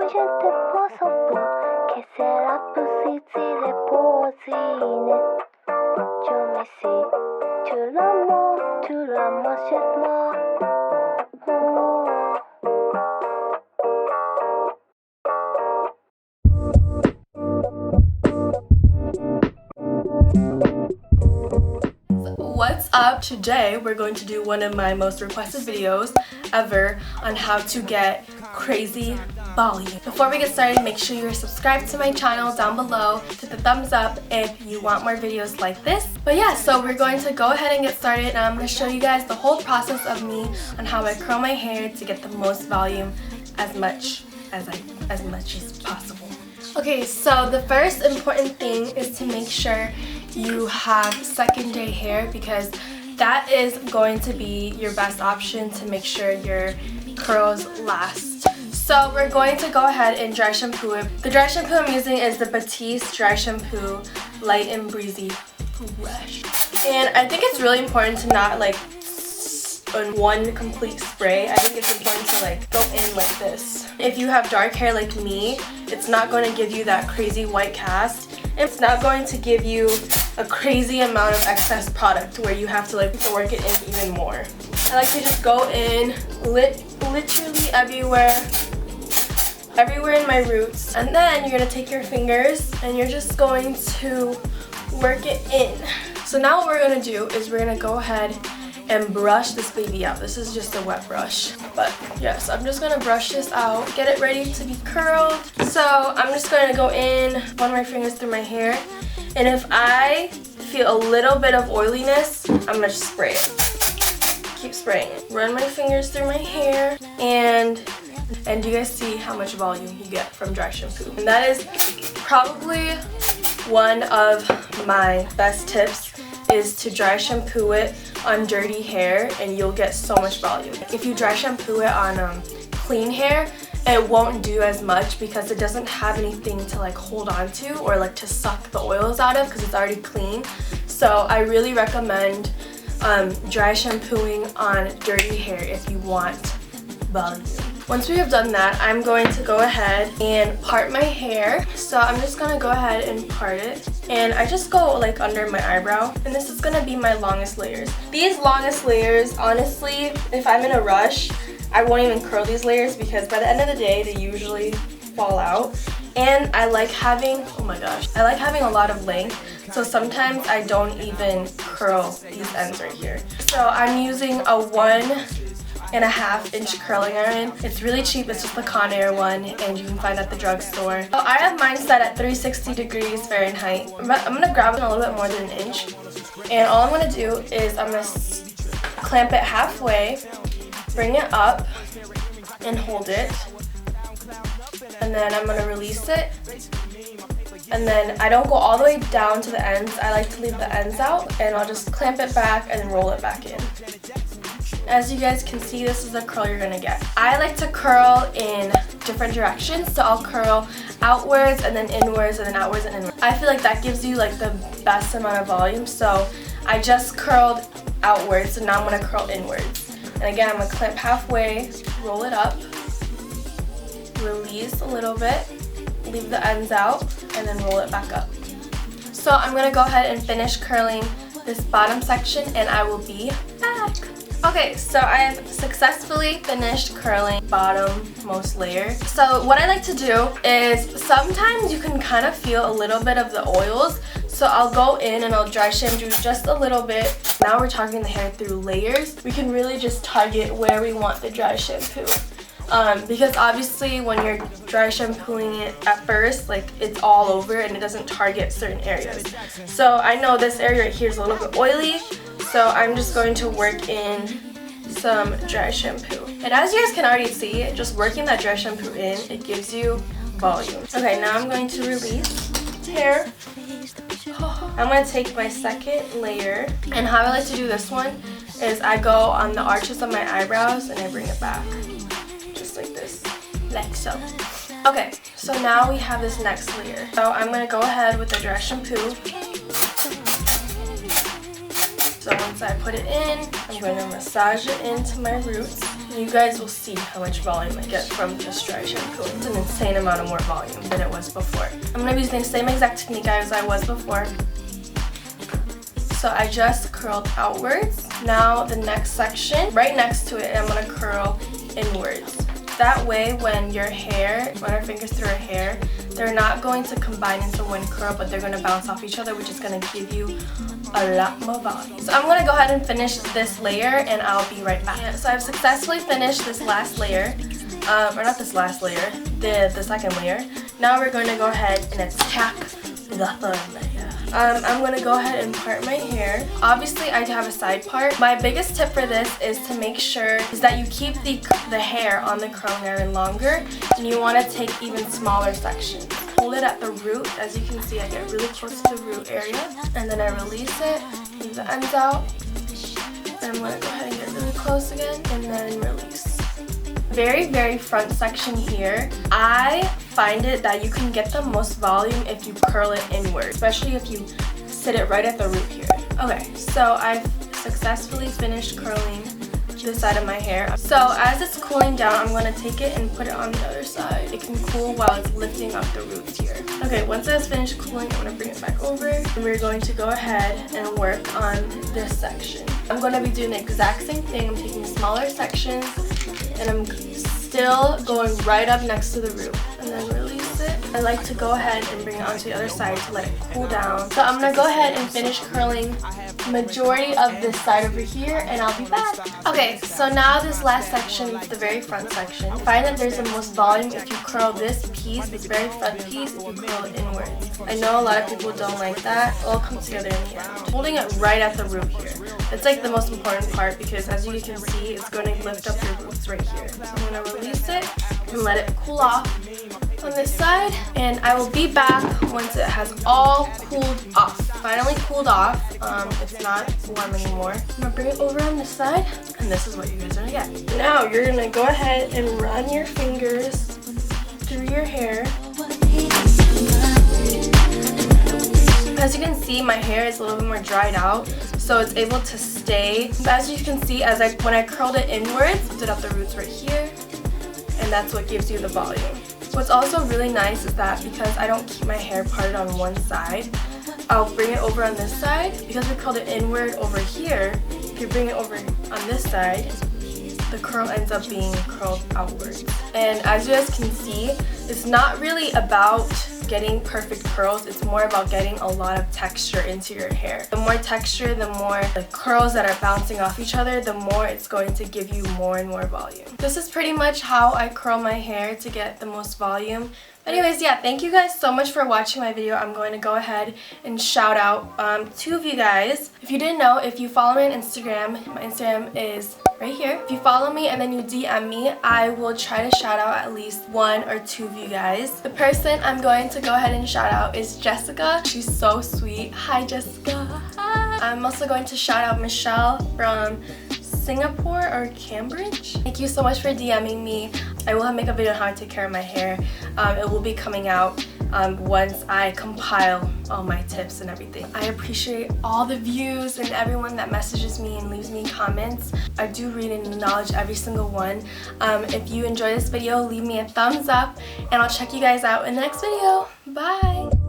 te posso che sarà possibile possibile. Je me suis, tu l'amour chez moi. What's up? Today we're going to do one of my most requested videos ever on how to get crazy volume. Before we get started, make sure you're subscribed to my channel down below. Hit the thumbs up if you want more videos like this. But yeah, so we're going to go ahead and get started, and I'm going to show you guys the whole process of me on how I curl my hair to get the most volume as much as possible. Okay, so the first important thing is to make sure you have secondary hair, because that is going to be your best option to make sure your curls last. So we're going to go ahead and dry shampoo it. The dry shampoo I'm using is the Batiste Dry Shampoo Light and Breezy Fresh. And I think it's really important to not like on one complete spray. I think it's important to like go in like this. If you have dark hair like me, it's not going to give you that crazy white cast. It's not going to give you a crazy amount of excess product where you have to like work it in even more. I like to just go in literally everywhere in my roots, and then you're gonna take your fingers and you're just going to work it in. So now what we're gonna do is we're gonna go ahead and brush this baby out. This is just a wet brush, but yes, I'm just gonna brush this out, get it ready to be curled. So I'm just gonna go in, run my fingers through my hair, and if I feel a little bit of oiliness, I'm gonna just spray it. Keep spraying it. Run my fingers through my hair, and do you guys see how much volume you get from dry shampoo? And that is probably one of my best tips, is to dry shampoo it on dirty hair, and you'll get so much volume. If you dry shampoo it on clean hair, it won't do as much because it doesn't have anything to like hold on to or like to suck the oils out of because it's already clean. So I really recommend dry shampooing on dirty hair if you want volume. Once we have done that, I'm going to go ahead and part my hair. So I'm just gonna go ahead and part it. And I just go like under my eyebrow. And this is gonna be my longest layers. These longest layers, honestly, if I'm in a rush, I won't even curl these layers because by the end of the day, they usually fall out. And I like having, oh my gosh, I like having a lot of length. So sometimes I don't even curl these ends right here. So I'm using a 1.5 inch curling iron. It's really cheap, it's just the Conair one, and you can find it at the drugstore. So I have mine set at 360 degrees Fahrenheit. I'm gonna grab it a little bit more than an inch. And all I'm gonna do is I'm gonna clamp it halfway, bring it up, and hold it. And then I'm gonna release it. And then I don't go all the way down to the ends. I like to leave the ends out, and I'll just clamp it back and then roll it back in. As you guys can see, this is the curl you're gonna get. I like to curl in different directions, so I'll curl outwards and then inwards and then outwards and inwards. I feel like that gives you like the best amount of volume, so I just curled outwards, so now I'm gonna curl inwards. And again, I'm gonna clamp halfway, roll it up, release a little bit, leave the ends out, and then roll it back up. So I'm gonna go ahead and finish curling this bottom section, and I will be back. Okay, so I have successfully finished curling bottom most layer. So what I like to do is sometimes you can kind of feel a little bit of the oils. So I'll go in and I'll dry shampoo just a little bit. Now we're targeting the hair through layers. We can really just target where we want the dry shampoo. Because obviously when you're dry shampooing it at first, like it's all over and it doesn't target certain areas. So I know this area right here is a little bit oily. So I'm just going to work in some dry shampoo. And as you guys can already see, just working that dry shampoo in, it gives you volume. Okay, now I'm going to release hair. I'm going to take my second layer, and how I like to do this one is I go on the arches of my eyebrows and I bring it back. Just like this, like so. Okay, so now we have this next layer. So I'm going to go ahead with the dry shampoo. So once I put it in, I'm going to massage it into my roots. And you guys will see how much volume I get from just dry shampoo. It's an insane amount of more volume than it was before. I'm going to be using the same exact technique as I was before. So I just curled outwards. Now the next section, right next to it, I'm going to curl inwards. That way when your hair, run our fingers through your hair, they're not going to combine into one curl, but they're going to bounce off each other, which is going to give you a lot more volume. So I'm going to go ahead and finish this layer and I'll be right back. So I've successfully finished this last layer, or not this last layer, the second layer. Now we're going to go ahead and attack the third layer. I'm going to go ahead and part my hair. Obviously I have a side part. My biggest tip for this is to make sure is that you keep the hair on the curling iron longer, and you want to take even smaller sections. Hold it at the root. As you can see, I get really close to the root area, and then I release it, leave the ends out, and I'm going to go ahead and get really close again, and then release. Very front section here, I find it that you can get the most volume if you curl it inward, especially if you sit it right at the root here. Okay, so I've successfully finished curling this side of my hair. So as it's cooling down, I'm going to take it and put it on the other side. It can cool while it's lifting up the roots here. Okay, once it's finished cooling, I'm going to bring it back over, and we're going to go ahead and work on this section. I'm going to be doing the exact same thing. I'm taking smaller sections, and I'm still going right up next to the root, and then release it. I like to go ahead and bring it onto the other side to let it cool down. So I'm going to go ahead and finish curling majority of this side over here, and I'll be back. Okay, so now this last section, the very front section, I find that there's the most volume if you curl this piece, this very front piece, if you curl it inwards. I know a lot of people don't like that. It'll come together in the end. Holding it right at the root here. It's like the most important part, because as you can see, it's going to lift up your roots right here. So I'm going to release it and let it cool off on this side, and I will be back once it has all cooled off. Finally cooled off. It's not warm anymore. I'm going to bring it over on this side, and this is what you guys are going to get. Now you're going to go ahead and run your fingers through your hair. As you can see, my hair is a little bit more dried out, so it's able to stay. As you can see, when I curled it inwards, I did up the roots right here, and that's what gives you the volume. What's also really nice is that because I don't keep my hair parted on one side, I'll bring it over on this side. Because we curled it inward over here, if you bring it over on this side, the curl ends up being curled outwards. And as you guys can see, it's not really about getting perfect curls, it's more about getting a lot of texture into your hair. The more texture, the more the curls that are bouncing off each other, the more it's going to give you more and more volume. This is pretty much how I curl my hair to get the most volume. Anyways, yeah, thank you guys so much for watching my video. I'm going to go ahead and shout out two of you guys. If you didn't know, if you follow me on Instagram, my Instagram is right here. If you follow me and then you DM me, I will try to shout out at least one or two of you guys. The person I'm going to go ahead and shout out is Jessica. She's so sweet. Hi, Jessica. I'm also going to shout out Michelle from Singapore or Cambridge. Thank you so much for DMing me. I will make a video on how I take care of my hair. It will be coming out once I compile all my tips and everything. I appreciate all the views and everyone that messages me and leaves me comments. I do read and acknowledge every single one. If you enjoy this video, leave me a thumbs up, and I'll check you guys out in the next video. Bye!